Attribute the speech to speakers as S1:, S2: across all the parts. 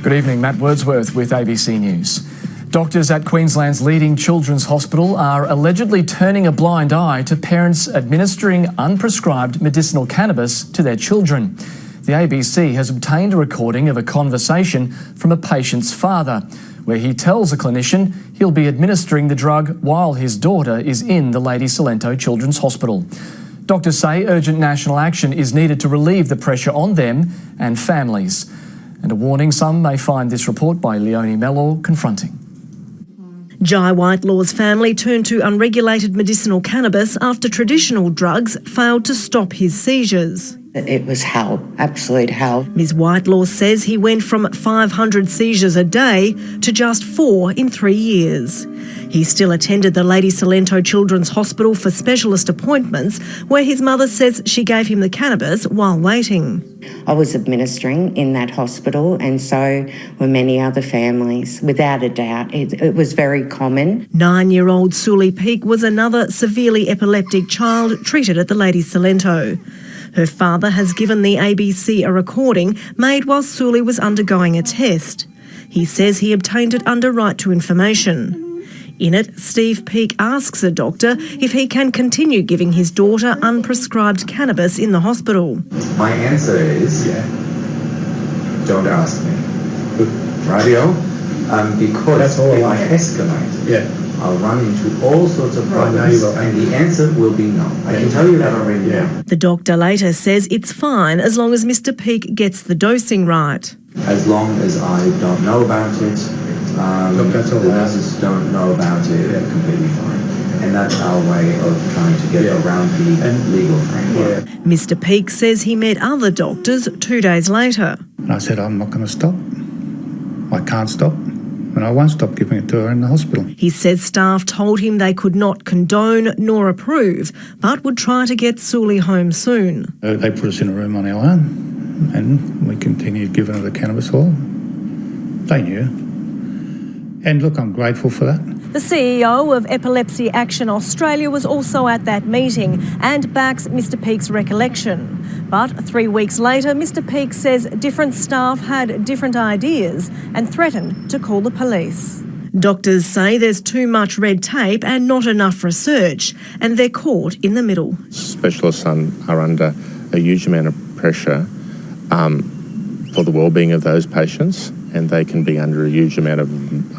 S1: Good evening, Matt Wordsworth with ABC News. Doctors at Queensland's leading children's hospital are allegedly turning a blind eye to parents administering unprescribed medicinal cannabis to their children. The ABC has obtained a recording of a conversation from a patient's father, where he tells a clinician he'll be administering the drug while his daughter is in the Lady Cilento Children's Hospital. Doctors say urgent national action is needed to relieve the pressure on them and families. And a warning some may find this report by Leonie Mellor confronting.
S2: Jai Whitelaw's family turned to unregulated medicinal cannabis after traditional drugs failed to stop his seizures.
S3: It was hell, absolute hell.
S2: Ms Whitelaw says he went from 500 seizures a day to just 4 in 3 years. He still attended the Lady Cilento Children's Hospital for specialist appointments, where his mother says she gave him the cannabis while waiting.
S3: I was administering in that hospital, and so were many other families. Without a doubt, it was very common.
S2: 9-year-old Suli Peake was another severely epileptic child treated at the Lady Cilento. Her father has given the ABC a recording made while Suli was undergoing a test. He says he obtained it under right to information. In it, Steve Peake asks a doctor if he can continue giving his daughter unprescribed cannabis in the hospital.
S4: My answer is, don't ask me. Radio? Because if I escalate, I'll run into all sorts of problems, and the answer will be no. I can tell you that already now.
S2: The doctor later says it's fine as long as Mr Peake gets the dosing right.
S4: As long as I don't know about it, the nurses don't know about it, completely fine. And that's our way of trying to get around the legal framework.
S2: Mr Peake says he met other doctors 2 days later.
S5: And I said, I'm not going to stop. I can't stop. And I won't stop giving it to her in the hospital.
S2: He says staff told him they could not condone nor approve, but would try to get Suli home soon.
S5: They put us in a room on our own, and we continued giving her the cannabis oil. They knew. And look, I'm grateful for that.
S2: The CEO of Epilepsy Action Australia was also at that meeting and backs Mr Peake's recollection. But 3 weeks later, Mr Peake says different staff had different ideas and threatened to call the police. Doctors say there's too much red tape and not enough research, and they're caught in the middle.
S6: Specialists are under a huge amount of pressure for the well-being of those patients, and they can be under a huge amount of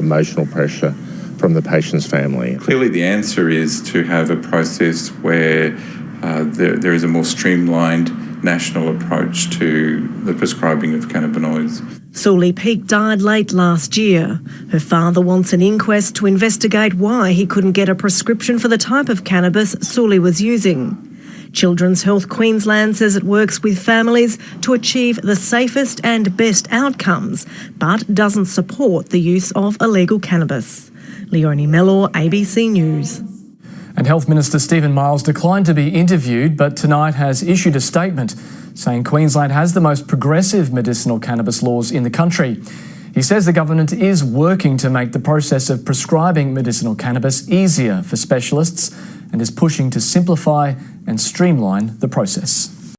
S6: emotional pressure from the patient's family.
S7: Clearly the answer is to have a process where there is a more streamlined national approach to the prescribing of cannabinoids.
S2: Suli Peake died late last year. Her father wants an inquest to investigate why he couldn't get a prescription for the type of cannabis Suli was using. Children's Health Queensland says it works with families to achieve the safest and best outcomes, but doesn't support the use of illegal cannabis. Leonie Mellor, ABC News.
S1: And Health Minister Stephen Miles declined to be interviewed, but tonight has issued a statement saying Queensland has the most progressive medicinal cannabis laws in the country. He says the government is working to make the process of prescribing medicinal cannabis easier for specialists and is pushing to simplify and streamline the process.